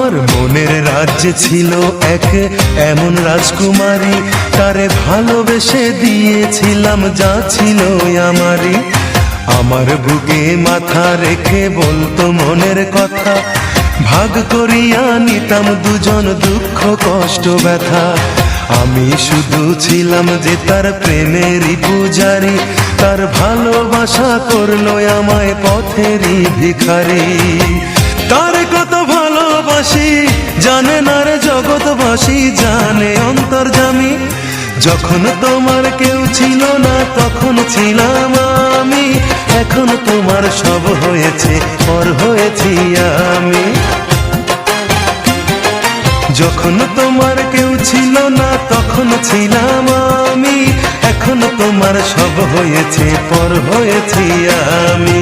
আমার মনের রাজ্যে ছিল এক এমন রাজকুমারী, তারে ভালোবেসে দিয়েছিলাম যা ছিল আমারই। আমার বুকে মাথা রেখে বলতো মনের কথা, ভাগ করিয়া নিতাম দুজন দুঃখ কষ্ট ব্যথা। আমি শুধু ছিলাম যে তার প্রেমেরই পূজারি, তার ভালোবাসা করলো আমায় পথেরই ভিখারি। তার কত ভালোবাসি জানে না রে জগৎবাসী, জানে অন্তর্যামী। যখন তোমার কেউ ছিল না তখন ছিলাম আমি, এখন তোমার সব হয়েছে পর হয়েছি আমি। যখন তোমার কেউ ছিল না তখন ছিলাম আমি, এখন তোমার সব হয়েছে পর হয়েছি আমি।